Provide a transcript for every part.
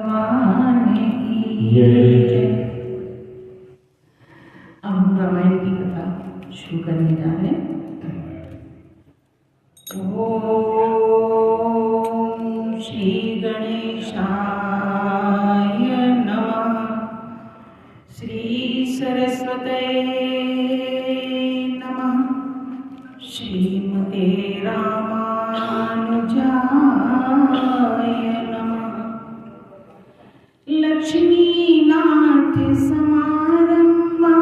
भगवान की जय। अब हम रामायण की कथा शुरू करने जा रहे हैं। ओम श्री गणेशाय नमः। श्री सरस्वते नमः। श्रीमते रामानुजाय नमः। लक्ष्मीनाथ समारंभा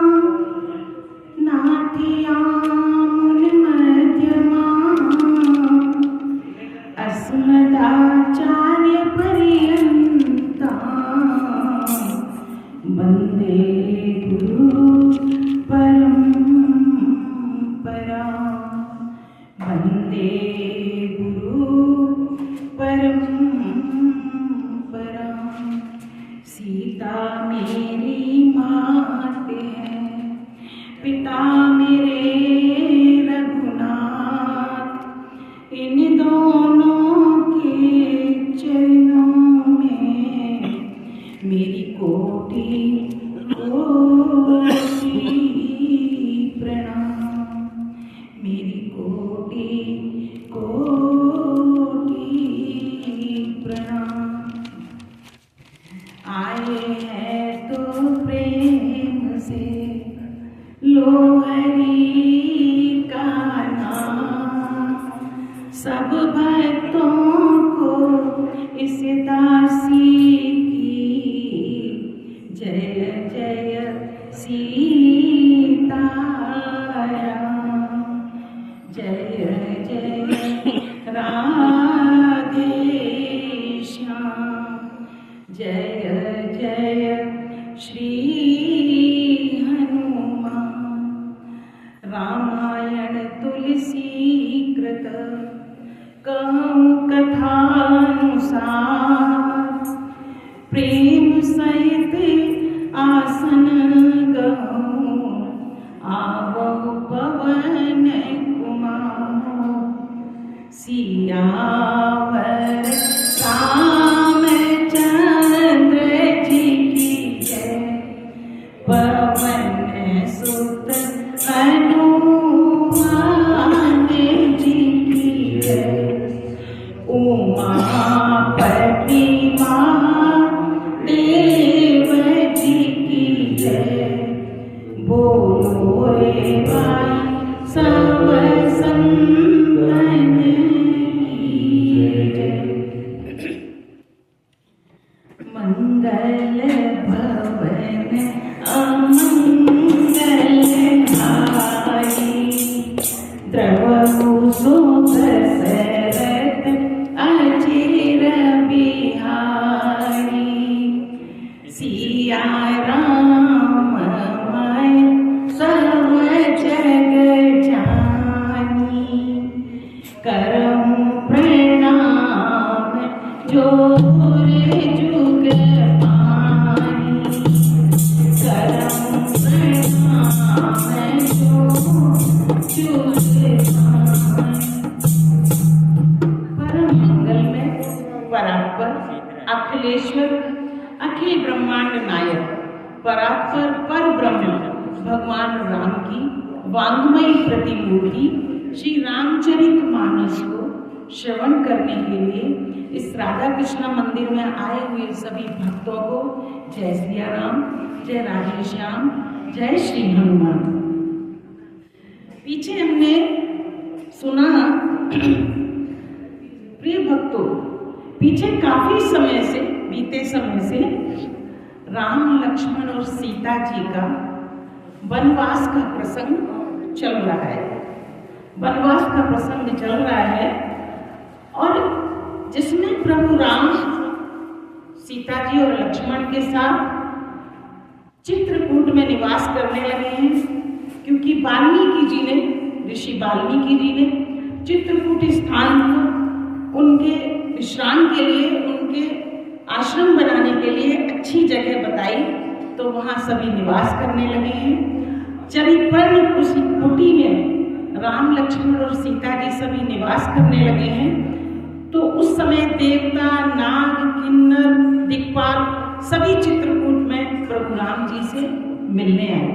नाथयामुनिमध्यमा अस्मदाचार्य पर्यन्ता वन्दे गुरु परम्परा। वन्दे गुरु परम्परा। सीता मेरी मात है, पिता मेरे रघुनाथ। इन दोनों के चरणों में मेरी कोटि कोटि प्रणाम। मेरी कोटि कोटि प्रणाम। आए हैं तो प्रेम से लो हरि का नाम। सब भक्तों को इस दासी की जय जय सीताराम। जय जय राधेश्याम। जय जय श्री हनुमान। रामायण तुलसी कृत कहूँ कथानुसार। प्रेम सहित आसन गहूँ आवहु पवन कुमार। सियावर रामचंद्र जी की जय। पवन सुत हनुमान जी की जय। उमापति महादेव जी की जय। बोलो रे भाई सब संतन की जय। मंगल भवन अमंगल हारी। द्रवहु सुख सरत अचिर बिहारी। सिया राम माय सब जग जानी। करहु प्रणाम जोर जुग पानी। करहु प्रणाम जोर जुग पानी। परम मंगल में परात्पर अखिलेश्वर अखिल ब्रह्मांड नायक परात्पर पर ब्रह्म भगवान राम की वांग्मयी प्रतिमूर्ति श्री रामचरितमानस को श्रवण करने के लिए इस राधा कृष्ण मंदिर में आए हुए सभी भक्तों को जय सिया राम, जय राधे श्याम, जय श्री हनुमान। पीछे हमने सुना प्रिय भक्तों, पीछे काफी समय से बीते समय से राम लक्ष्मण और सीता जी का वनवास का प्रसंग चल रहा है। वनवास का प्रसंग चल रहा है और जिसमें प्रभु राम सीता जी और लक्ष्मण के साथ चित्रकूट में निवास करने लगे हैं, क्योंकि वाल्मीकि जी ने, ऋषि वाल्मीकि जी ने चित्रकूट स्थान को उनके विश्राम के लिए, उनके आश्रम बनाने के लिए अच्छी जगह बताई, तो वहाँ सभी निवास करने लगे हैं। चरिपर्ण उस कुटी में राम लक्ष्मण और सीता जी सभी निवास करने लगे हैं। तो उस समय देवता, नाग, किन्नर, दिक्पाल सभी चित्रकूट में प्रभु राम जी से मिलने आए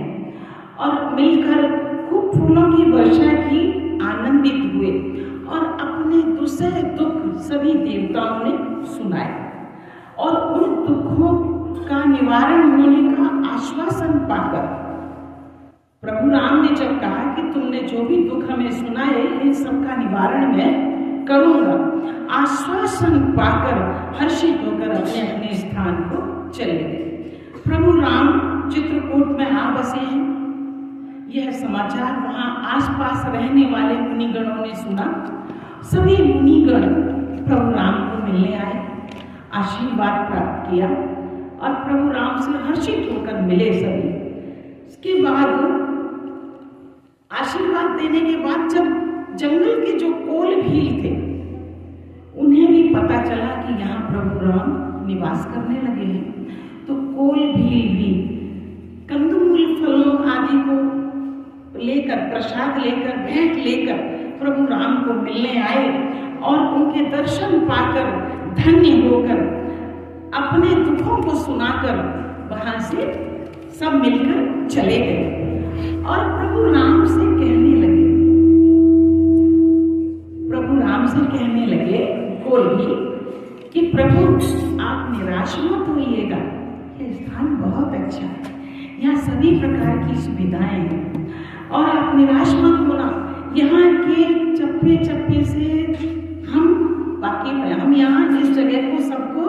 और मिलकर खूब फूलों की वर्षा की, आनंदित हुए और अपने दूसरे दुख सभी देवताओं ने सुनाए और उन दुखों का निवारण होने का आश्वासन पाकर प्रभु राम ने जब कहा कि तुमने जो भी दुख हमें सुनाए इन सबका निवारण मैं करूंगा, आश्वासन पाकर हर्षित होकर अपने अपने स्थान को चले गए। प्रभु राम चित्रकूट में आ बसे हैं। यह समाचार वहां आसपास रहने वाले मुनिगणों ने सुना। सभी मुनिगण प्रभु राम को मिलने आए, आशीर्वाद प्राप्त किया और प्रभु राम से हर्षित होकर मिले सभी। इसके बाद आशीर्वाद देने के बाद जब जंगल के जो कोल भील थे उन्हें भी पता चला कि यहाँ प्रभु राम निवास करने लगे हैं, तो कोल भील भी कंदमूल फलों आदि को लेकर, प्रसाद लेकर, भेंट लेकर प्रभु राम को मिलने आए और उनके दर्शन पाकर धन्य होकर अपने दुखों को सुनाकर वहां से सब मिलकर चले गए और प्रभु राम से कहने लगे, कोल भी कि प्रभु आप निराश मत होइएगा, यह स्थान बहुत अच्छा है, यहाँ सभी प्रकार की सुविधाएं हैं और आप निराश मत होना। यहाँ के चप्पे चप्पे से हम वाकिफ हैं, हम यहाँ इस जगह को सबको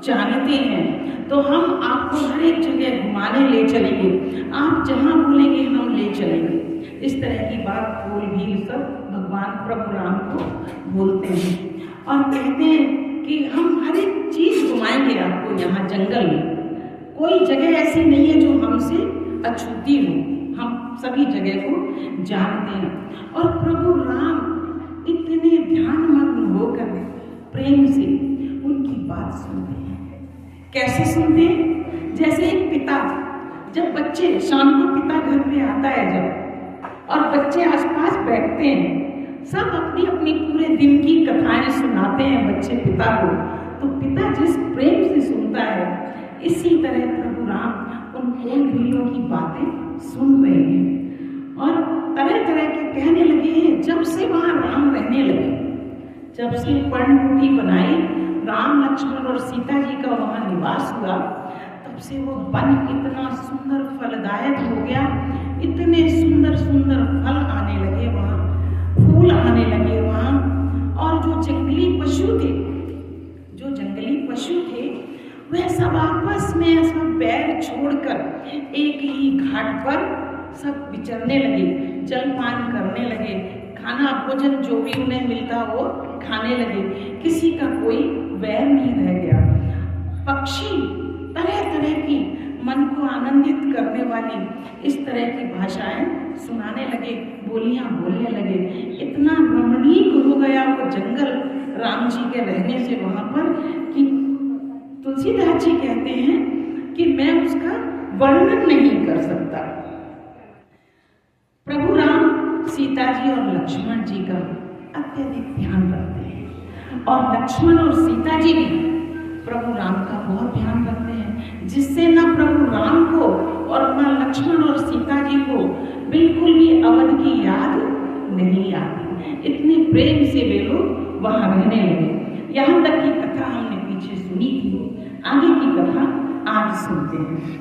जानते हैं, तो हम आपको हर एक जगह घुमाने ले चलेंगे, आप जहाँ बोलेंगे हम ले चलेंगे। इस तरह की बात कोल भी सब भगवान प्रभु राम को बोलते हैं और कहते हैं कि हम हर एक चीज घुमाएंगे आपको। यहाँ जंगल में कोई जगह ऐसी नहीं है जो हमसे अछूती हो, हम सभी जगह को जानते हैं। और प्रभु राम इतने ध्यानमग्न होकर प्रेम से उनकी बात सुनते हैं। कैसे सुनते हैं? जैसे एक पिता जब बच्चे, शाम को पिता घर पे आता है जब और बच्चे आसपास बैठते हैं, सब अपनी अपनी पूरे दिन की कथाएं सुनाते हैं बच्चे पिता को, तो पिता जिस प्रेम से सुनता है इसी तरह प्रभु राम उन कोल भीलों की बातें सुन रहे हैं और तरह तरह के कहने लगे हैं। जब से वहां राम रहने लगे, जब से पर्णकुटी बनाई, राम, लक्ष्मण और सीता जी का वहां निवास हुआ, तब से वो वन इतना सुंदर फलदायक हो गया, इतने सुंदर सुंदर फल आने लगे वहां, फूल आने लगे वहां। और जो जंगली पशु थे वह सब आपस में सब बैर छोड़कर एक ही घाट पर सब विचरने लगे, जलपान करने लगे, खाना भोजन जो भी उन्हें मिलता वो खाने लगे, किसी का कोई वैर नहीं रह गया। पक्षी तरह तरह की मन को आनंदित करने वाली इस तरह की भाषाएं सुनाने लगे, बोलियां बोलने लगे। इतना रमणीक हो गया वो जंगल राम जी के रहने से वहां पर कि तुलसीदास जी कहते हैं कि मैं उसका वर्णन नहीं कर सकता। प्रभु राम सीता जी और लक्ष्मण जी का अत्यधिक ध्यान रखते हैं और लक्ष्मण और सीता जी भी प्रभु राम का बहुत ध्यान रखते हैं, जिससे न प्रभु राम को और न लक्ष्मण और सीता जी को बिल्कुल भी अवध की याद नहीं आती। इतने प्रेम से वे लोग वहां रहने लगे। यहाँ तक की कथा हमने पीछे सुनी थी, आगे की कथा आज सुनते हैं।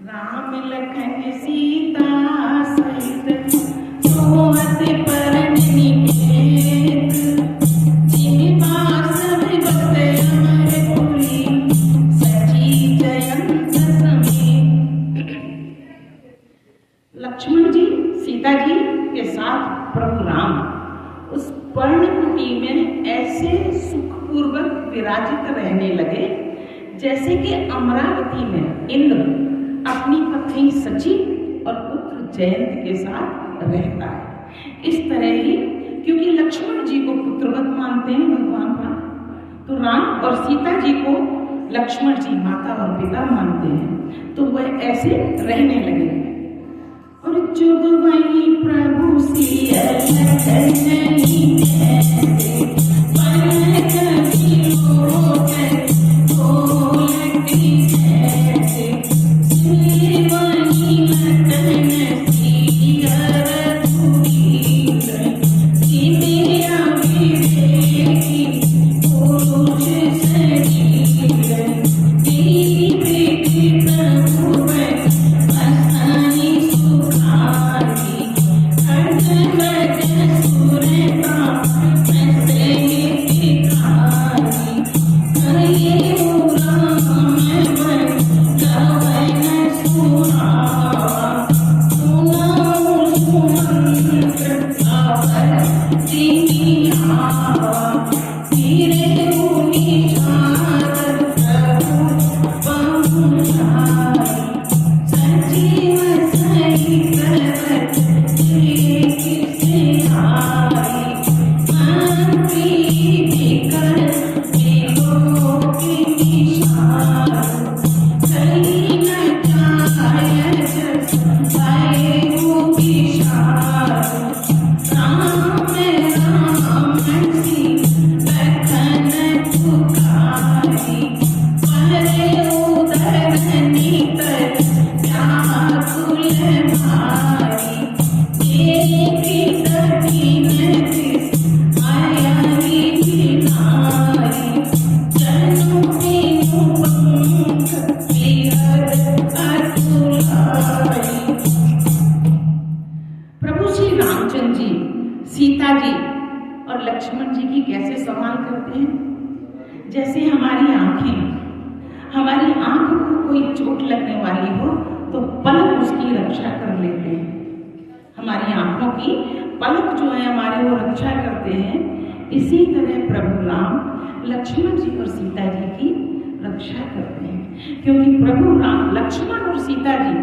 राम लखन सीता सहित सोहत परन निकेत, जिनका सब भक्त अमरपुरी सची जयंत समेत। लक्ष्मण जी सीता जी के साथ प्रभु राम उस पर्णकुटी में ऐसे सुखपूर्वक विराजित रहने लगे जैसे कि अमरावती में इंद्र अपनी पत्नी सची और पुत्र जयंत के साथ रहता है। इस तरह ही क्योंकि लक्ष्मण जी को पुत्रवत मानते हैं भगवान राम, तो राम और सीता जी को लक्ष्मण जी माता और पिता मानते हैं, तो वह ऐसे रहने लगे। और जुग वही प्रभु सिया नहीं कहते पर कभी लोग बोलती कहते सिवनी नतन सिया रघुवीर सिया विवेकी पुरुष शरीर दीप्ति प्रभु असानी सुखारी अजमज सुरता ऐसे भिखारी कहे राम बन गवन सुहावा सुनाऊं सुमंत्र अवर जिनी आवा तेरे मुनि चार प्रभु पहुँचाई सजीव सहित किसे आई मंत्री विकर विगो की निशान कहीं न जाय जस भय विशाल राम राम सी लखन पुकारी परे उदर नितर व्याकुल भारी देखी दीन तिस आयरी बिनारी जनु बिनु पंख विहर अतुलाई। प्रभु श्री रामचंद्र जी सीता जी और लक्ष्मण जी की कैसे संभाल करते हैं। जैसे हमारी आंख को कोई चोट लगने वाली हो तो पलक उसकी रक्षा कर लेते हैं। हमारी आंखों की पलक जो है हमारे वो रक्षा करते हैं। इसी तरह प्रभु राम लक्ष्मण जी और सीता जी की रक्षा करते हैं, क्योंकि प्रभु राम लक्ष्मण और सीता जी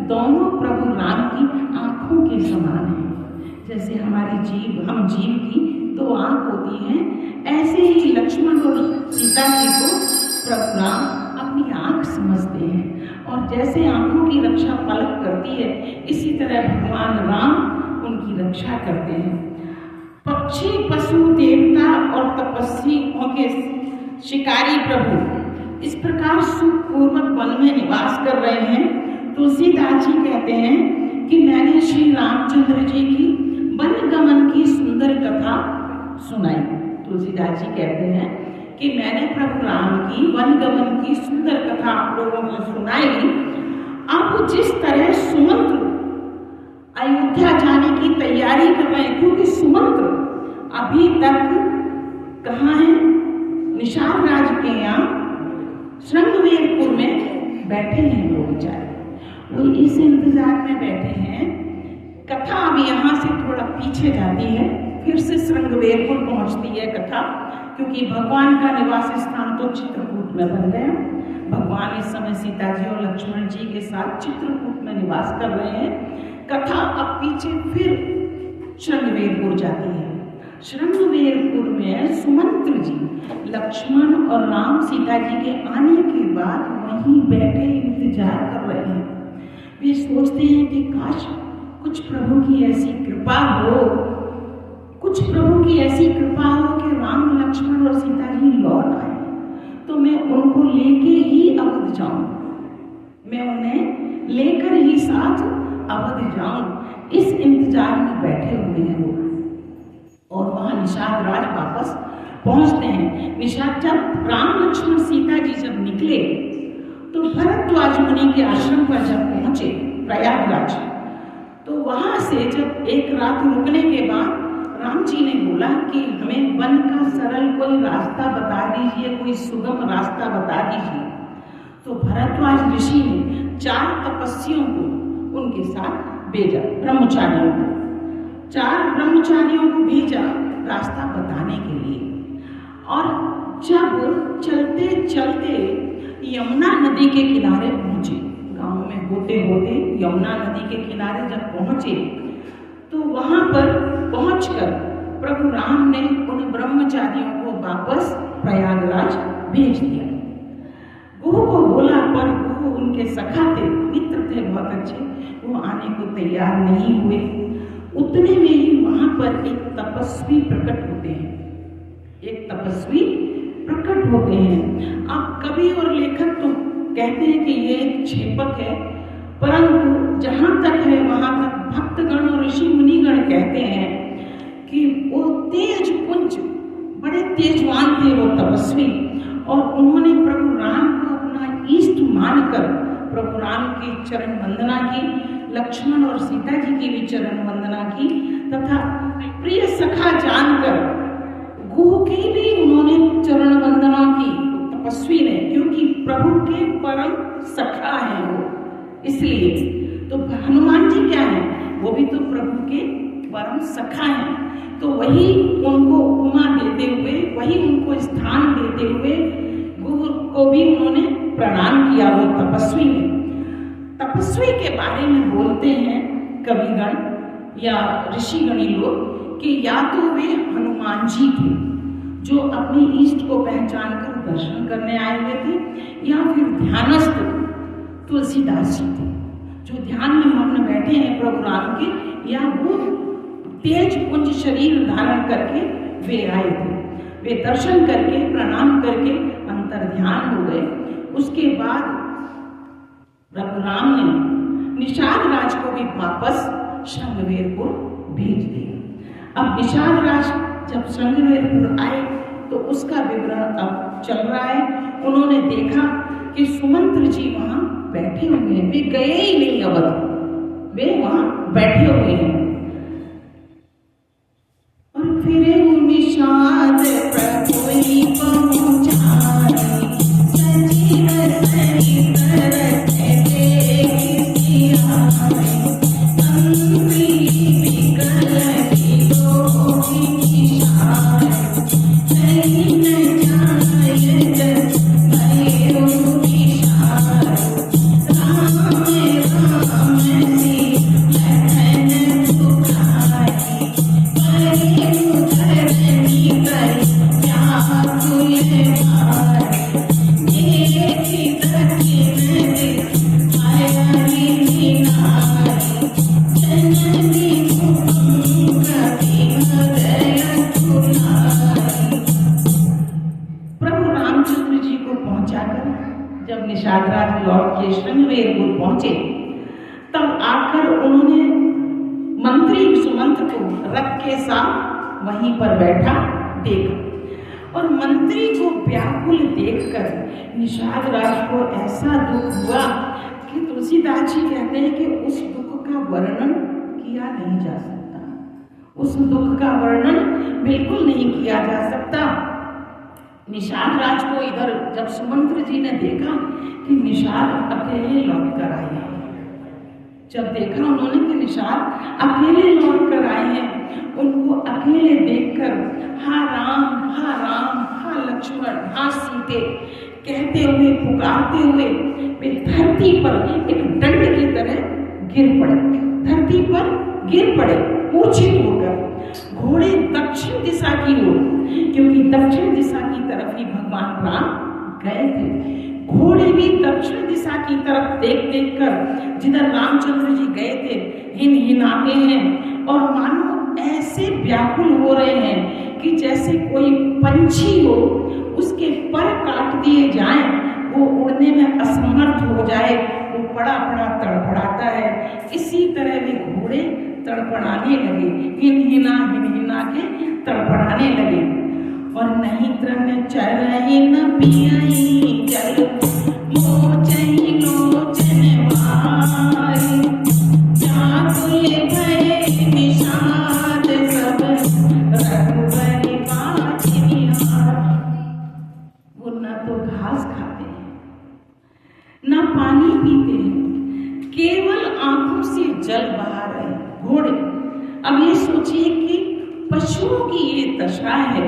दोनों प्रभु राम की आंखों के समान हैं। जैसे हमारी हम जीव की दो आंख होती हैं, ऐसे ही लक्ष्मण और सीता जी को प्रभु राम अपनी आंख समझते हैं। और जैसे आंखों की रक्षा पलक करती है, इसी तरह भगवान राम उनकी रक्षा करते हैं। पक्षी पशु देवता और तपस्वियों के शिकारी प्रभु इस प्रकार सुखपूर्वक वन में निवास कर रहे हैं। तुलसीदास जी कहते हैं कि मैंने श्री रामचंद्र जी की वन गमन की सुंदर कथा सुनाई। तुलसीदास जी कहते हैं कि मैंने प्रभु राम की वन गमन की सुंदर कथा आप लोगों को सुनाई। आप जिस तरह सुमंत्र अयोध्या जाने की तैयारी कर रहे हैं, क्योंकि सुमंत्र अभी तक कहाँ है? निषाद राज के यहाँ श्रृंगवेरपुर में बैठे हैं लोग बेचारे, वो इस इंतजार में बैठे हैं। कथा अब यहाँ से थोड़ा पीछे जाती है, फिर से श्रृंगवेरपुर पहुँचती है कथा, क्योंकि भगवान का निवास स्थान तो चित्रकूट में बन गया। भगवान इस समय सीता जी और लक्ष्मण जी के साथ चित्रकूट में निवास कर रहे हैं। कथा अब पीछे फिर श्रृंगवेरपुर जाती है। श्रृंगवेरपुर में सुमंत्र जी लक्ष्मण और राम सीता जी के आने के बाद वहीं बैठे इंतजार कर रहे हैं। वे सोचते हैं कि काश कुछ प्रभु की ऐसी कृपा हो, कुछ प्रभु की ऐसी कृपा हो कि राम लक्ष्मण और सीता जी लौट आए, तो मैं उनको लेके ही अवध जाऊं, मैं उन्हें लेकर ही साथ अवध जाऊं। इस इंतजार में बैठे हुए हैं वो। और वहां निषाद राज वापस पहुंचते हैं। निषाद जब राम लक्ष्मण सीता जी जब निकले तो भरद्वाज मुनि के आश्रम पर जब पहुंचे प्रयागराज, तो वहां से जब एक रात रुकने के बाद राम जी ने बोला कि हमें वन का सरल कोई रास्ता बता दीजिए, कोई सुगम रास्ता बता दीजिए। तो भरद्वाज ऋषि ने 4 तपस्वियों को उनके साथ भेजा, ब्रह्मचारियों को 4 ब्रह्मचारियों को भेजा रास्ता बताने के लिए। और जब चलते चलते यमुना नदी के किनारे पहुंचे, गांव में होते होते यमुना नदी के किनारे जब पहुंचे, तो वहां पर पहुंचकर प्रभु राम ने उन ब्रह्मचारियों को वापस प्रयागराज भेज दिया। गुरु को बोला, पर गुरु उनके सखा थे, मित्र थे बहुत अच्छे, वो आने को तैयार नहीं हुए। उतने में ही वहां पर एक तपस्वी प्रकट होते हैं, एक तपस्वी प्रकट होते हैं। अब कवि और लेखक तो कहते हैं कि ये एक क्षेपक है, परंतु जहां तक है वहां तक भक्तगण और ऋषि मुनिगण कहते हैं कि वो तेज पुंज, बड़े तेजवान थे वो तपस्वी, और उन्होंने प्रभु राम को अपना इष्ट मानकर प्रभु राम की चरण वंदना की, लक्ष्मण और सीता जी की भी चरण वंदना की, तथा प्रिय सखा जानकर गुह की भी उन्होंने चरण वंदना की तपस्वी ने, क्योंकि प्रभु के परम सखा हैं वो। इसलिए तो हनुमान जी क्या है, वो भी तो प्रभु के परम सखा हैं। तो वही उनको उपमा देते हुए, वही उनको स्थान देते हुए गुरु को भी उन्होंने प्रणाम किया वो तपस्वी ने। तपस्वी के बारे में बोलते हैं कविगण या ऋषिगणी लोग कि या तो वे हनुमान जी थे जो अपने इष्ट को पहचान कर दर्शन करने आए हुए थे, या फिर ध्यानस्थ तुलसीदास जी थे जो ध्यान में मग्न बैठे हैं प्रभु राम के, या वो तेज पुंज शरीर धारण करके वे आए थे। वे दर्शन करके प्रणाम करके अंतर ध्यान हो गए। उसके बाद प्रभु राम ने निषाद राज को भी वापस श्रृंगवेरपुर भेज दिया। अब निषाद राज जब श्रृंगवेरपुर आए तो उसका विवरण अब चल रहा है। उन्होंने देखा कि सुमंत्र जी वहां बैठे हुए हैं, वे गए ही नहीं अवध, वे वहां बैठे हुए हैं। और फिर निषाद प्रभु ही पहुंचाए, सजीव सहित रथ देखी आए, अंबरी विकल की दोही शाय, नहीं न जाय जस भयो विशाय, राम राम सी लखन पुकारे, परे धरनी पर व्याकुल भार, देखि दक्षिण दिख अयरि नारी, जननी मुखंकि हृदय कुलारी। प्रभु रामचंद्र जी को पहुंचाकर जब निषाद राज लौट के श्रृंगवेरपुर पहुंचे, तब आकर उन्होंने मंत्री सुमंत को रथ के साथ वहीं पर बैठा देखा, और मंत्री को व्याकुल देखकर निषाद राज को ऐसा दुख हुआ कि तुलसीदास जी कहते हैं कि उस दुख का वर्णन किया नहीं जा सकता, उस दुख का वर्णन बिल्कुल नहीं किया जा सकता। निषाद राज को इधर जब सुमंत्र जी ने देखा कि निषाद अकेले लौट कर आए हैं, जब देखा उन्होंने कि निषाद अकेले लौट कर आए हैं, उनको अकेले देखकर हा राम हा लक्ष्मण हा सीते कहते हुए पुकारते हुए वे धरती पर एक दंड की तरह गिर पड़े, धरती पर गिर पड़े मूर्छित होकर। घोड़े दक्षिण दिशा की ओर, क्योंकि दक्षिण दिशा की तरफ ही भगवान राम गए थे, घोड़े भी दक्षिण दिशा की तरफ देख देख कर जिधर रामचंद्र जी गए थे हिन हिनाते हैं, और मानो ऐसे व्याकुल हो रहे हैं कि जैसे कोई पंछी हो, उसके पर काट दिए जाएं, वो उड़ने में असमर्थ हो जाए, वो पड़ा पड़ा तड़पड़ाता है। इसी तरह वे घोड़े तड़पड़ाने लगे, हिन हिना के तड़पड़ाने लगे। और नहीं त्रन चरहिन पियई जल, मोचहि लोचन मारी, व्याकुल भय निषाद सब रघुबरि बाझि निहार। वो न तो घास खाते हैं, न पानी पीते हैं, केवल आंखों से जल बहा रहे घोड़े। अब ये सोचिए कि पशुओं की ये दशा है,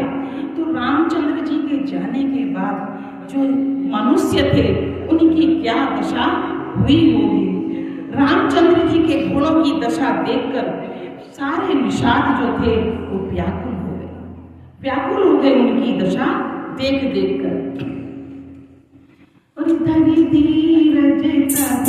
तो रामचंद्र जी के जाने के बाद जो मनुष्य थे उनकी क्या दशा हुई होगी। रामचंद्र जी के घोड़ों की दशा देखकर सारे निषाद जो थे वो व्याकुल हो गए, व्याकुल हो गए उनकी दशा देख देख कर। और धरी धीरज तब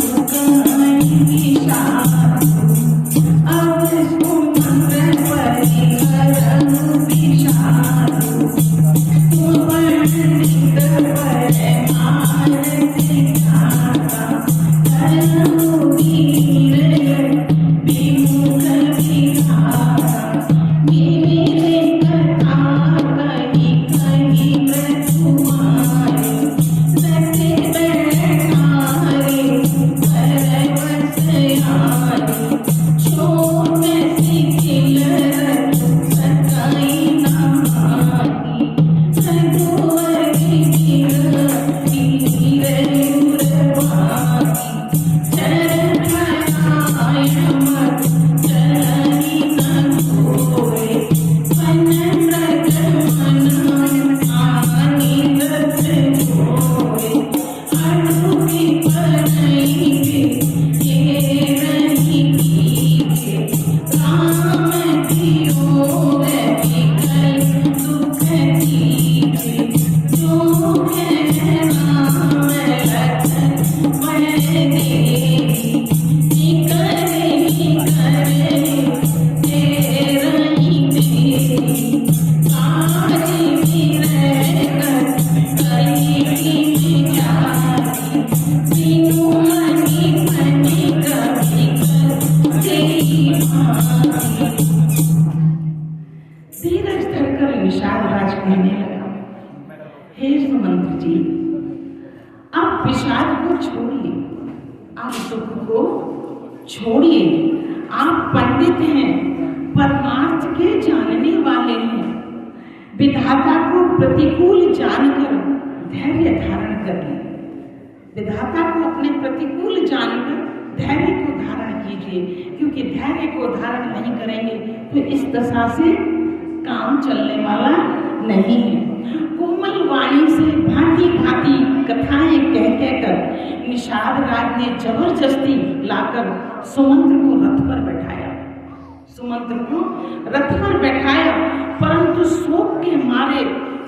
परंतु शोक के मारे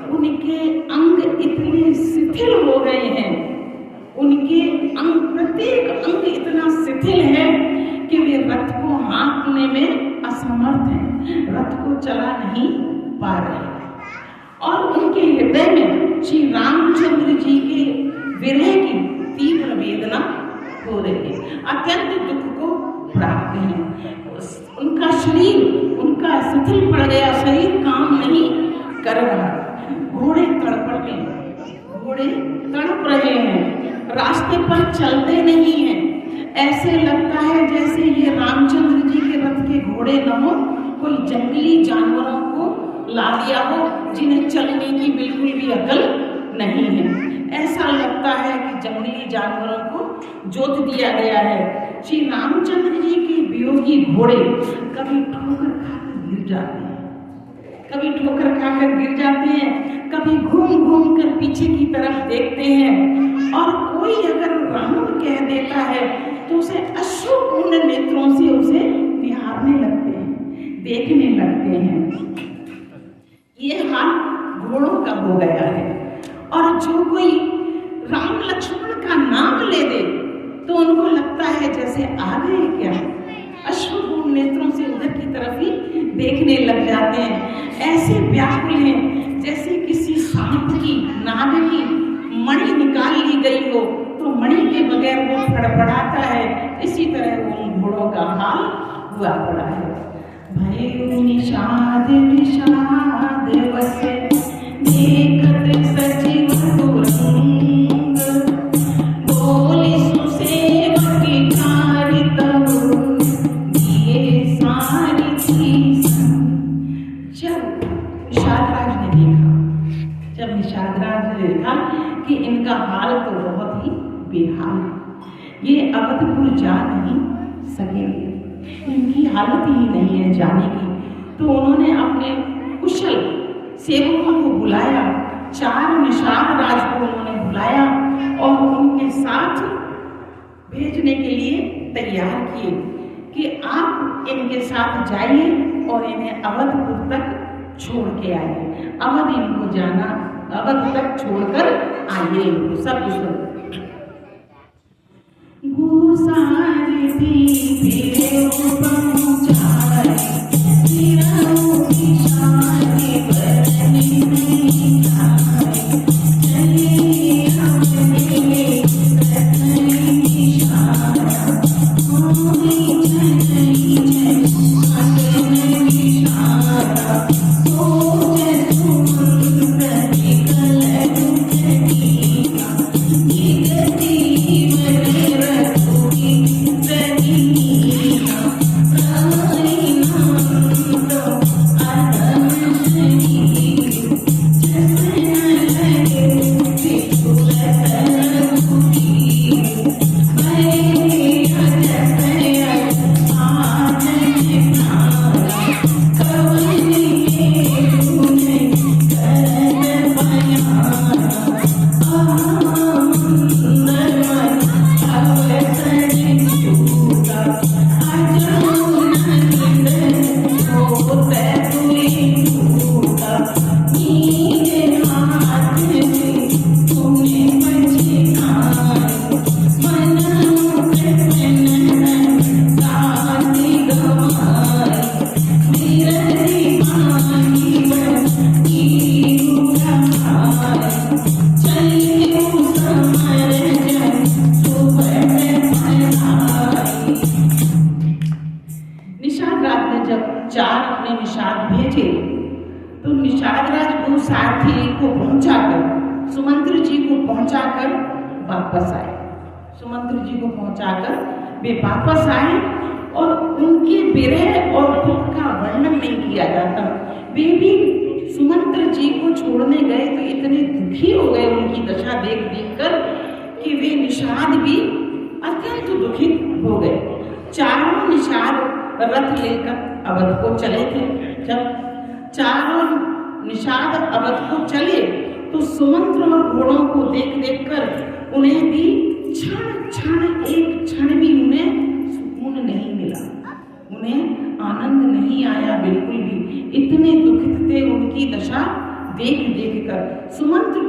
उनके अंग इतने शिथिल हो गए हैं, उनके अंग प्रत्येक अंग इतना शिथिल है कि वे रथ को हाँकने में असमर्थ हैं, रथ को चला नहीं पा रहे हैं। और उनके हृदय में श्री रामचंद्र जी के विरह की तीव्र वेदना हो रही है, अत्यंत दुख को प्राप्त है। उनका शरीर, उनका शिथिल पड़ गया शरीर काम नहीं कर रहा। घोड़े तड़पते हैं, घोड़े तड़प रहे हैं, रास्ते पर चलते नहीं हैं। ऐसे लगता है जैसे ये रामचंद्र जी के रथ के घोड़े न हो, कोई जंगली जानवरों को ला दिया हो जिन्हें चलने की बिल्कुल भी अकल नहीं है। ऐसा लगता है कि जंगली जानवरों को जोत दिया गया है। श्री रामचंद्र जी के वियोगी घोड़े कभी ठोकर खाकर गिर जाते हैं, कभी ठोकर खाकर गिर जाते हैं, कभी घूम घूम कर पीछे की तरफ देखते हैं, और कोई अगर राम कह देता है तो उसे अश्रुपूर्ण नेत्रों से उसे निहारने लगते हैं, देखने लगते हैं। ये हाल घोड़ों का हो गया है। और जो कोई राम लक्ष्मण का नाम ले दे तो उनको लगता है जैसे आ गए क्या, अश्रुपूर्ण नेत्रों से उधर की तरफ ही देखने लग जाते हैं। ऐसे व्याकुल हैं जैसे किसी सांप की, नाग की मणि निकाल ली गई हो तो मणि के बगैर वो फड़फड़ाता है। इसी तरह उन घोड़ों का हाल हुआ पड़ा है। भय निषाद निषाद बसे देखत सचिव तुरंग, बोली सुसेवकी कारी तब दिए सारी चीज। जब निषादराज ने देखा कि इनका हाल तो बहुत ही बेहाल है, ये अवधपुर जा नहीं सकेंगे, इनकी हालत ही नहीं है जाने की। तो उन्होंने अपने कुशल सेवकों को बुलाया, 4 निषाद राज को उन्होंने बुलाया और उनके साथ भेजने के लिए तैयार किए कि आप इनके साथ जाइए और इन्हें अवधपुर तक छोड़ के आइए, अवध इनको जाना, अवध तक छोड़कर आइए। सब गुसारी वे वापस आए और उनके विरह और दुख का वर्णन नहीं किया जाता। वे भी सुमंत्र जी को छोड़ने गए तो इतने दुखी हो गए उनकी दशा देख देख कर कि वे निषाद भी अत्यंत दुखित हो गए। चारों निषाद रथ लेकर अवध को चले थे। जब चारों निषाद अवध को चले तो सुमंत्र और घोड़ों को देख देख कर उन्हें भी क्षण क्षण एक क्षण भी उन्हें सुकून नहीं मिला, उन्हें आनंद नहीं आया बिल्कुल भी। इतने दुखित थे उनकी दशा देख देख कर। सुमंत्र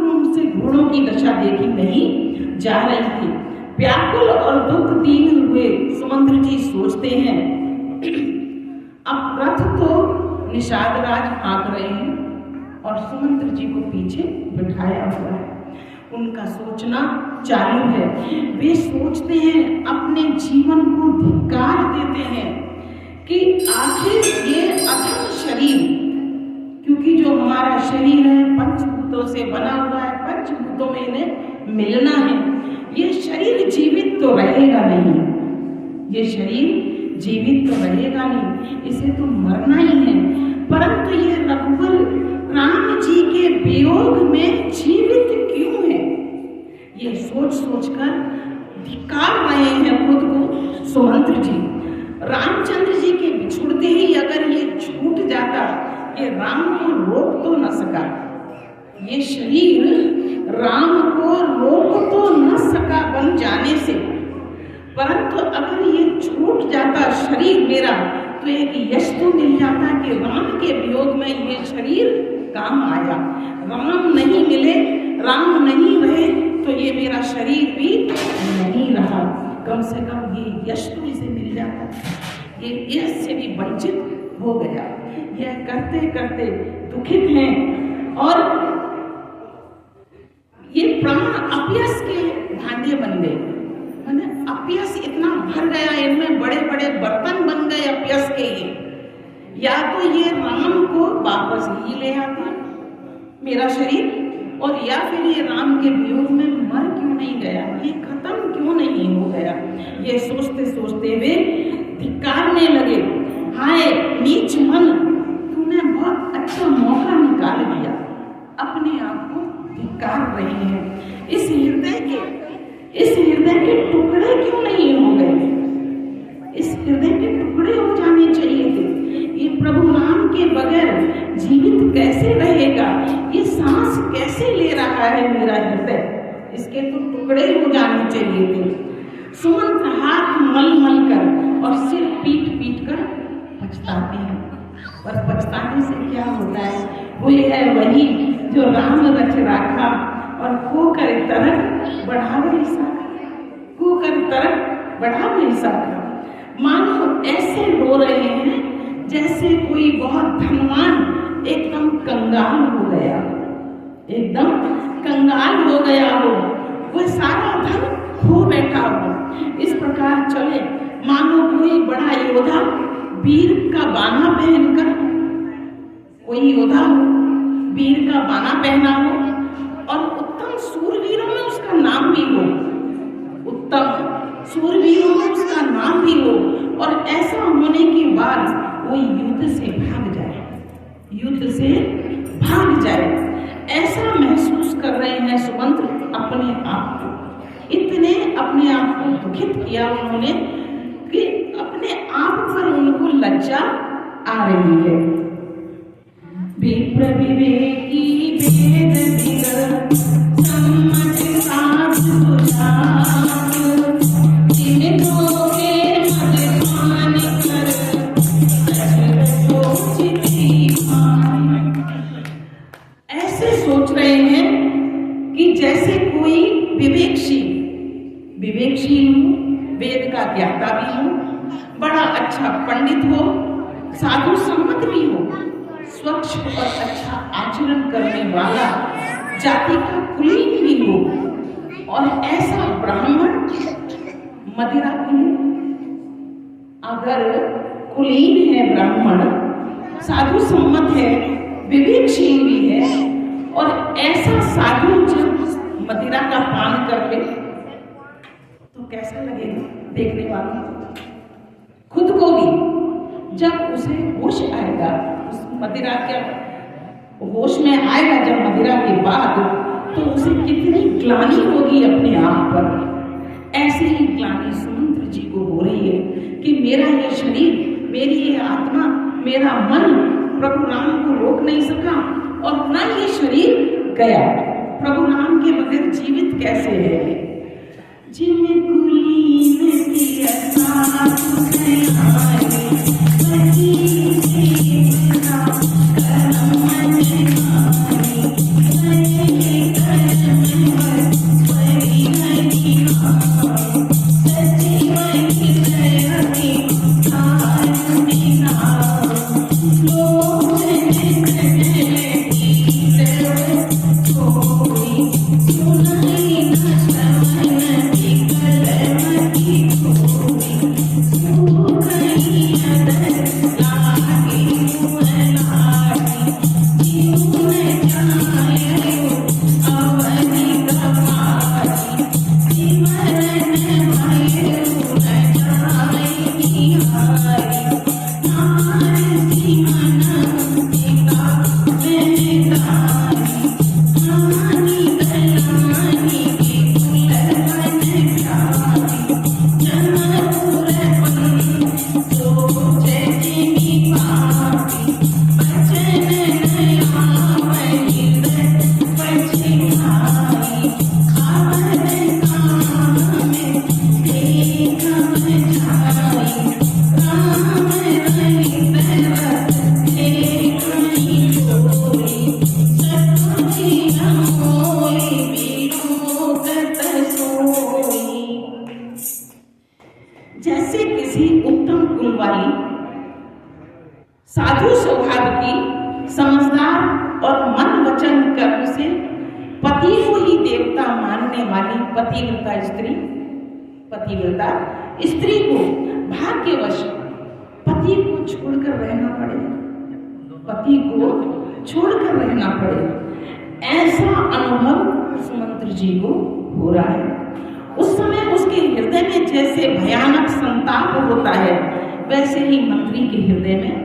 उनसे घोड़ों की दशा देखी नहीं जा रही थी। व्याकुल और दुख दीन हुए सुमंत्र जी सोचते हैं अब रथ तो निषाद राज हाँक रहे हैं और सुमंत्र जी को पीछे बिठाया हुआ है। उनका सोचना चालू है। वे सोचते हैं, अपने जीवन को धिक्कार देते हैं कि आखिर ये अधम शरीर, क्योंकि जो हमारा शरीर है पंचभूतों से बना हुआ है, पंचभूतों में इन्हें मिलना है। ये शरीर जीवित तो रहेगा नहीं, ये शरीर जीवित तो रहेगा नहीं, इसे तो मरना ही है। परंतु ये रघुवर राम जी के वियोग में जीवित क्यों है, ये सोच सोच कर धिक्कार रहे हैं खुद को सुमंत्र जी। रामचंद्र जी के बिछुड़ते ही अगर ये छूट जाता, ये राम को रोक तो न सका, ये शरीर राम को रोक तो न सका बन जाने से। परंतु अगर ये छूट जाता शरीर मेरा तो एक यश तो मिल जाता कि राम के वियोग में ये शरीर काम आया। राम नहीं मिले, राम नहीं रहे तो ये मेरा शरीर भी नहीं रहा। कम से कम ये यश तो इसे मिल जाता, ये यश से भी वंचित हो गया। यह करते करते दुखित हैं और ये प्राण अपयस के भांडे बन गए। मैंने अपयस इतना भर गया इनमें, बड़े बड़े बर्तन बन गए अपयस के। या तो ये राम को वापस ही ले आता मेरा शरीर, और या फिर ये राम के वियोग में मर क्यों नहीं गया, ये खत्म क्यों नहीं हो गया। ये सोचते सोचते वे धिक्कारने लगे, हाय नीच मन, तूने बहुत अच्छा मौका निकाल दिया, अपने आप को धिक्कार रहे हैं। इस हृदय के टुकड़े क्यों नहीं हो गए, इस हृदय के टुकड़े हो जाने चाहिए थे। ये प्रभु राम के बगैर जीवित कैसे रहेगा, ये सांस कैसे ले रहा है मेरा हृदय, इसके तो टुकड़े हो जाने चाहिए थे। सुमंत्र हाथ मल मल कर और सिर पीट पीट कर पछताते हैं, पर पछताने से क्या होता है, वो है वही जो राम रच राखा और को कर तरक बढ़ावे साखा, को कर तरक बढ़ावे ऐसा था, मानो ऐसे रो रहे हैं जैसे कोई बहुत धनवान एकदम कंगाल हो गया, एकदम कंगाल हो गया हो, वह सारा धन खो बैठा हो। इस प्रकार चले मानो कोई बड़ा योद्धा वीर का बाना पहनकर, कोई योद्धा वीर का बाना पहना हो और उत्तम सूरवीरों में उसका नाम भी हो, उत्तम सूरवीरों में उसका नाम भी हो, और ऐसा होने के बाद वो युद्ध से भाग जाए, युद्ध से भाग जाए। ऐसा महसूस कर रहे हैं सुमंत्र अपने आप को, इतने अपने आप को दुखित किया उन्होंने कि अपने आप पर उनको लज्जा आ रही है। विप्र विवेकी वेद विगर सम्मत साध सुजान, जिनको के मद मान कर ऐसे सोच रहे हैं कि जैसे कोई विवेकशील हो, वेद का ज्ञाता भी हो, बड़ा अच्छा पंडित हो, साधु सम्मत भी हो, स्वच्छ और अच्छा आचरण करने वाला जाति का कुलीन भी हो, और ऐसा ब्राह्मण मदिरा पीए। अगर कुलीन है ब्राह्मण, साधु सम्मत है, विवेकशील भी है, और ऐसा साधु जब मदिरा का पान कर ले तो कैसा लगेगा देखने वालों को, खुद को भी। जब उसे होश आएगा, उस मदिरा के होश में आएगा जब मदिरा के बाद, तो उसे कितनी ग्लानि होगी अपने आप पर। ऐसे ही ग्लानि सुमंत्र जी को हो रही है कि मेरा ये शरीर, मेरी ये आत्मा, मेरा मन प्रभु राम को रोक नहीं सका, और न ये शरीर गया, प्रभु राम के बगैर जीवित कैसे है। जिन्हें कुलीन दिया साधु कयाए, वही जीविता करम मन आए, नए कर्म बस वही नहीं आए, सजीवन की दयाति कारुणी नाम, लोचन करने की जरूरत कोई, सुनाई न श्रवण की कलम की कोई, सुखई अदर लागी मुहलागी, जीवन जाए अवधि कपारी, जीवन वायु न जाए निहारी, नारसी मन पिता मेहतारी, हानि कल्याणी की कुलवन प्यारी, जनपुर पन सोचे जिनी पापी, बचन नया हृदय पछिनाई, खावन काम में देख बचाई, राम रहित रत देखनी कोई, सतुजी न होई विलोकत सोई। जैसे किसी उत्तम कुल वाली, साधु स्वभाव की, समझदार और मन वचन कर्म से पति को ही देवता मानने वाली पतिव्रता स्त्री को भाग्यवश पति को छोड़कर रहना पड़े, पति को छोड़कर रहना पड़े, ऐसा अनुभव सुमंत्र जी को हो रहा है। उस समय उसके हृदय में जैसे भयानक संताप होता है, वैसे ही मंत्री के हृदय में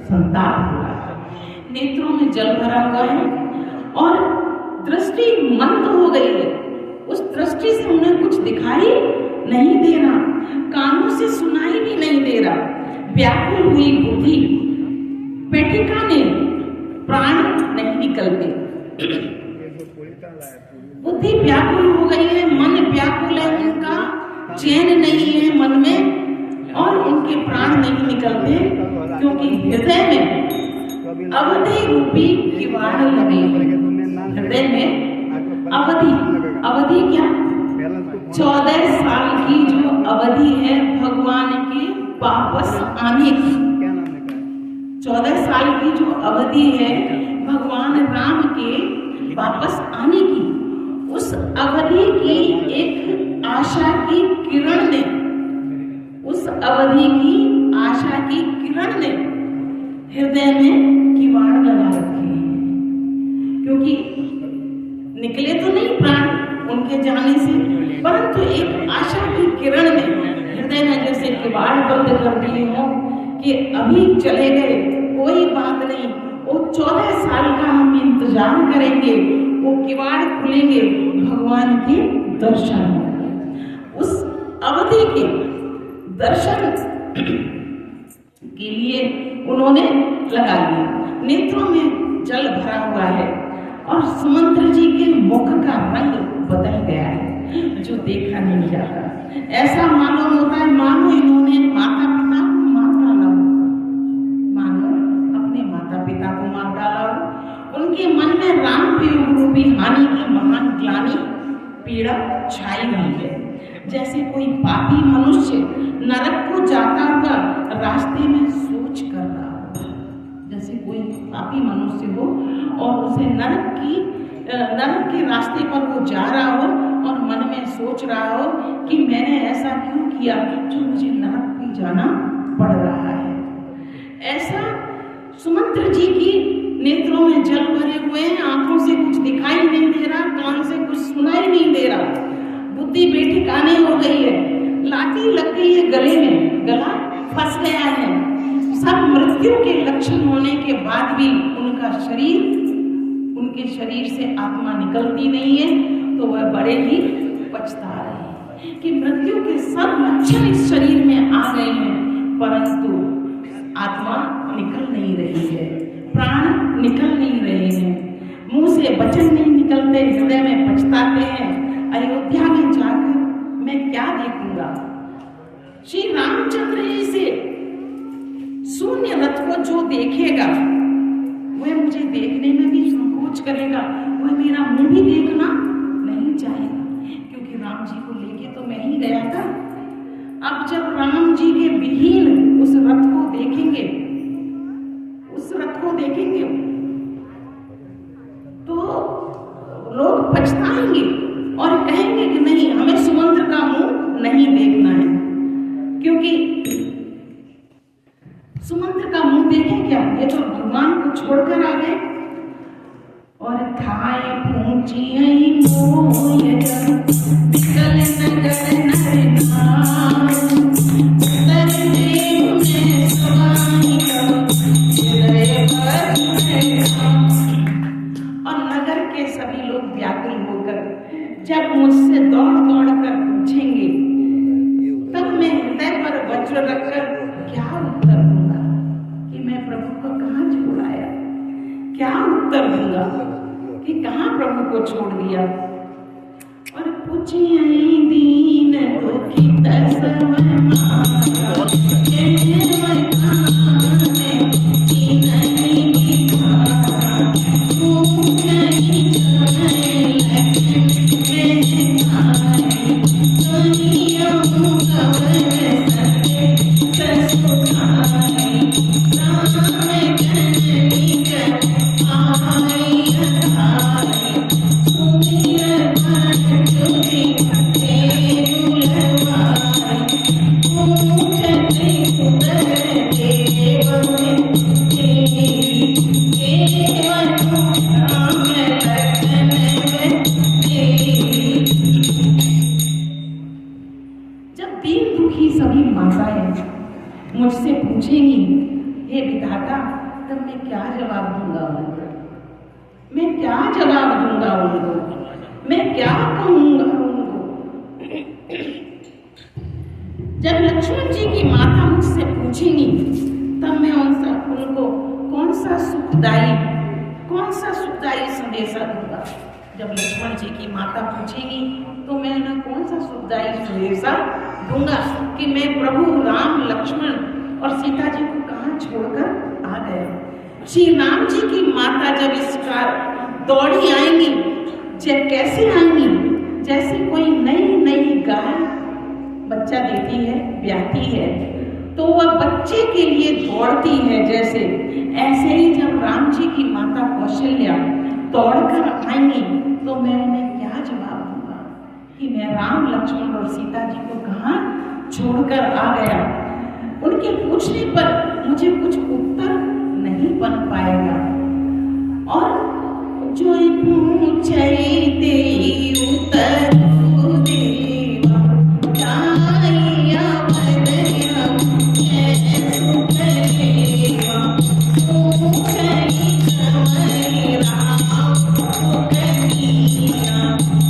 संताप हो रहा है। नेत्रों में जल भरा हुआ है और दृष्टि मंद हो गई है। उस दृष्टि से उन्हें कुछ दिखाई नहीं दे रहा, कानों से सुनाई भी नहीं दे रहा। व्याकुल हुई बुद्धि, पेटिका ने प्राण नहीं निकलते, बुद्धि व्याकुल हो गई है, मन व्याकुल है, उनका चैन नहीं है मन में और उनके प्राण नहीं निकलते, क्योंकि हृदय में अवधि रूपी किवाड़ लगे। हृदय में अवधि क्या 14 साल की जो अवधि है भगवान वापस आने की। 14 साल की जो अवधि है भगवान राम के वापस आने की, उस अवधि की एक आशा की किरण ने, उस अवधि की आशा की किरण ने हृदय में किवाड़ लगा रखे हैं। क्योंकि निकले तो नहीं प्राण उनके जाने से, परंतु एक आशा की किरण ने हृदय में जैसे किवाड़ बंद कर दिए हो कि अभी चले गए, कोई बात नहीं, वो 14 साल का हम इंतजार करेंगे, वो किवाड़ खुलेंगे, भगवान के दर्शन। उस अवधि के दर्शन के लिए उन्होंने लगा लिया। नेत्रों में जल भरा हुआ है और सुमंत्र जी के मुख का रंग बदल गया है, जो देखा नहीं जाता। ऐसा मालूम होता है मानो इन्होंने माता पिता को मार डाला हो, मानो अपने माता पिता को मार डाला हो। उनके मन में राम वियोग रूपी हानि की महान ग्लानि पीड़ा छाई हुई है। जैसे कोई पापी मनुष्य नरक को जाता हुआ रास्ते में सोच कर रहा हो, जैसे कोई पापी मनुष्य हो और उसे नरक के रास्ते पर वो जा रहा हो और मन में सोच रहा हो कि मैंने ऐसा क्यों किया जो मुझे नरक में जाना पड़ रहा है। ऐसा सुमंत्र जी की नेत्रों में जल भरे हुए हैं, आंखों से कुछ दिखाई नहीं दे रहा, कान से कुछ सुनाई नहीं दे रहा, बुद्धि बेठिकाने हो गई है, लाठी लग गई है गले में, गला फंस गया है। सब मृत्यु के लक्षण होने के बाद भी उनके शरीर से आत्मा निकलती नहीं है, तो वह बड़े ही पछता रहे हैं कि मृत्यु के सब लक्षण इस शरीर में आ गए हैं, परंतु आत्मा निकल नहीं रही है, प्राण निकल नहीं रहे हैं, मुंह से वचन नहीं निकलते, हृदय में पछताते हैं। अयोध्या में जाकर मैं क्या देखूंगा? श्री रामचंद्र जी से शून्य रथ को जो देखेगा वह मुझे देखने में भी संकोच करेगा, वह मेरा मुंह भी देखना नहीं चाहेगा, क्योंकि राम जी को लेके तो मैं ही गया था। अब जब राम जी के विहीन उस रथ को देखेंगे, तो लोग पछताएंगे और कहेंगे कि नहीं, हमें सुमंत्र का मुंह नहीं देखना है, क्योंकि सुमंत्र का मुंह देखें क्या, ये तो भगवान को छोड़कर आ गए। और थाए पहुंची और नगर के सभी लोग व्याकुल होकर जब मुझसे दौड़ दौड़ कर पूछेंगे, तब मैं हृदय पर वज्र रखकर क्या उत्तर दूंगा कि मैं प्रभु को कहाँ छोड़ आया? क्या उत्तर दूंगा कि कहाँ प्रभु को छोड़ दिया? और पूछे दीन दुखी मुझसे पूछेंगी, हे विधाता, तब मैं क्या जवाब दूंगा उनको? मैं क्या जवाब दूंगा उनको? मैं क्या कहूंगा उनको? जब लक्ष्मण जी की माता मुझसे पूछेंगी, तब मैं उनको कौन सा सुखदायी संदेशा दूंगा? जब लक्ष्मण जी की माता पूछेगी, तो मैं उन्हें कौन सा सुखदायी संदेशा दूंगा कि मैं प्रभु राम, लक्ष्मण और सीता जी को कहाँ छोड़कर आ गया? श्री राम जी की माता जब इस कार दौड़ी आएंगी, जब कैसे आएंगी? जैसे कोई नई गाय बच्चा देती है, ब्याती है, तो वह दौड़ती है जैसे, ऐसे ही जब राम जी की माता कौशल्या दौड़कर आएंगी तो मैं उन्हें क्या जवाब दूंगा कि मैं राम लक्ष्मण और सीता जी को कहाँ छोड़कर आ गया। उनके पूछने पर मुझे कुछ उत्तर नहीं बन पाएगा। और जो पूछे ते उत्तर देवा जाइया बदया ऐसु करेवा पूछई कमई राम कहिया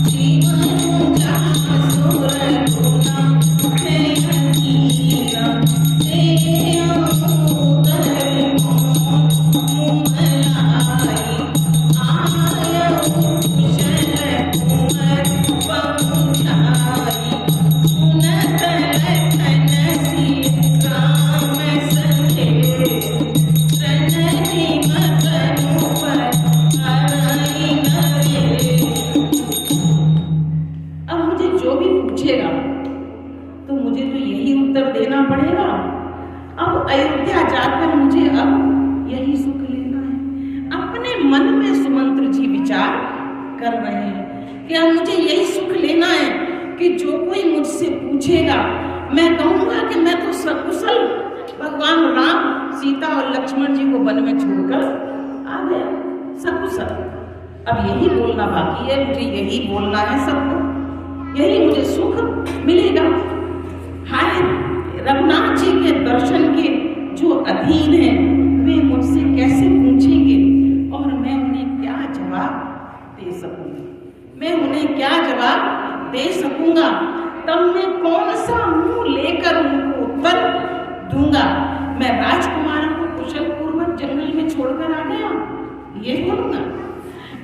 जीवन जासुर गुना मैं हकीरा तेरा उदर मुमलाई आया कुशल कुंवर पहुँचाई सुनत लखन सी राम सखे सनहि मगनु पर हराई नरे। अब मुझे जो भी पूछेगा तो मुझे तो यही उत्तर देना पड़ेगा। अब अयोध्या जाकर मुझे अब यही सुख लेना है। अपने मन में सुमंत्र जी विचार कर रहे हैं कि अब मुझे यही सुख लेना है कि जो कोई मुझसे पूछेगा मैं कहूंगा कि मैं तो सकुशल भगवान राम सीता और लक्ष्मण जी को वन में छोड़कर आ गया, सकुशल। अब यही बोलना बाकी है, मुझे यही बोलना है सबको, यही मुझे सुख मिलेगा। हाय रघुनाथ जी के दर्शन के जो अधीन है वे मुझसे कैसे पूछेंगे और मैं उन्हें क्या जवाब दे सकूंगी, मैं उन्हें क्या जवाब दे सकूंगा। तब मैं कौन सा मुंह लेकर उनको उत्तर दूंगा। मैं राजकुमार को कुशल पूर्वक जंगल में छोड़कर आ गया, ये बोलूंगा।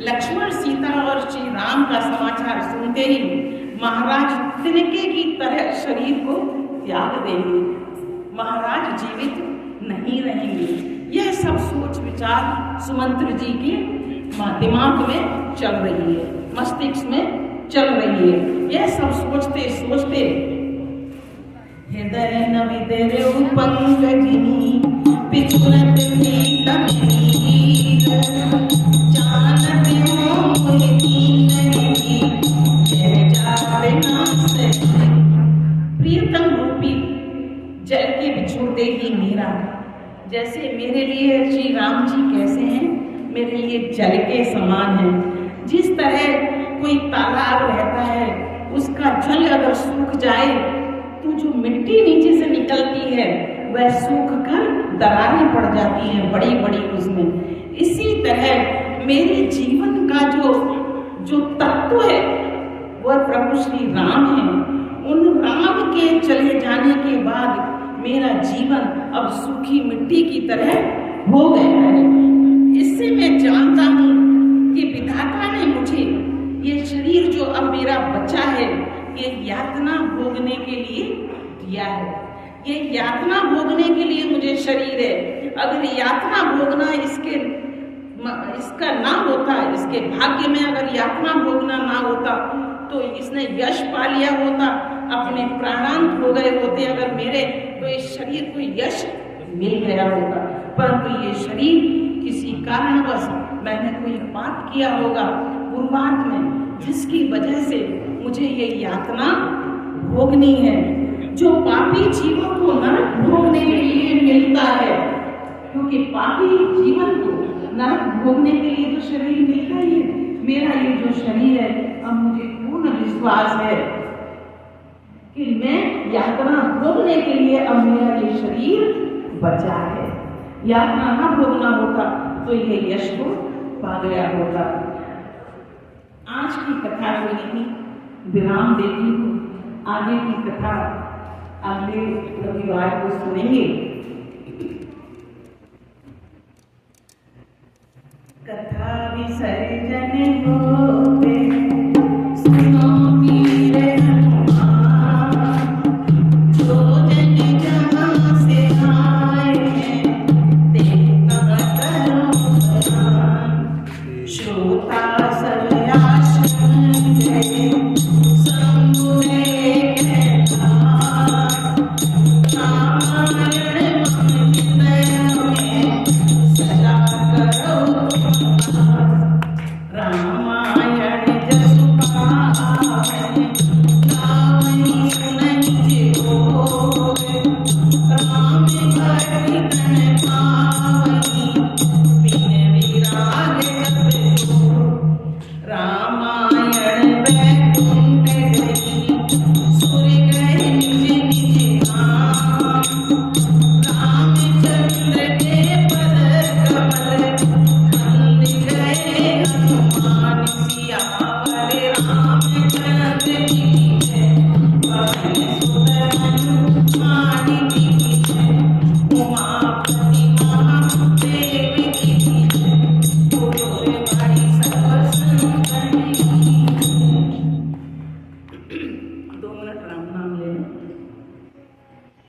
लक्ष्मण सीता और श्री राम का समाचार सुनते ही महाराज तिनके की तरह शरीर को त्याग देंगे, महाराज जीवित नहीं रहेंगे। यह सब सोच विचार सुमंत्र जी के दिमाग में चल रही है, मस्तिष्क में चल रही है। यह सब सोचते सोचते हृदय नविदेरे पंकजिनी पिछुरत प्रीतम नीर जानत हो मोहि दीनगी जय जावे ना सही। प्रियतम रूपी जल के बिछुड़ते ही मेरा, जैसे मेरे लिए श्री राम जी कैसे हैं, मेरे लिए जल के समान है। जिस तरह कोई तालाब रहता है, उसका जल अगर सूख जाए तो जो मिट्टी नीचे से निकलती है वह सूख कर दरारें पड़ जाती हैं बड़ी बड़ी उसमें। इसी तरह मेरे जीवन का जो तत्व है वह प्रभु श्री राम है। उन राम के चले जाने के बाद मेरा जीवन अब सूखी मिट्टी की तरह हो गया है। इससे मैं जानता हूँ कि विधाता ने मुझे ये शरीर जो अब मेरा बचा है ये यातना भोगने के लिए दिया है। ये यातना भोगने के लिए मुझे शरीर है। अगर यातना भोगना इसका ना होता, इसके भाग्य में अगर यातना भोगना ना होता तो इसने यश पा लिया होता, अपने प्राणांत हो गए होते अगर मेरे, तो इस शरीर को यश मिल गया होता। परंतु ये शरीर किसी कारणवश मैंने कोई पाप किया होगा पूर्वार्ध में, जिसकी वजह से मुझे ये यातना भोगनी है। जो पापी जीवों को नरक भोगने के लिए मिलता है, क्योंकि पापी जीवन को नरक भोगने के लिए तो शरीर मिलता ही है। मेरा ये जो शरीर है, अब मुझे पूर्ण विश्वास है कि मैं यातना भोगने के लिए अब मेरा ये शरीर बचा है। यातना ना भोगना होता तो ये यश को पा गया होता। आज की कथा को यही विराम देती हूँ। आगे की कथा अगले रविवार को सुनेंगे।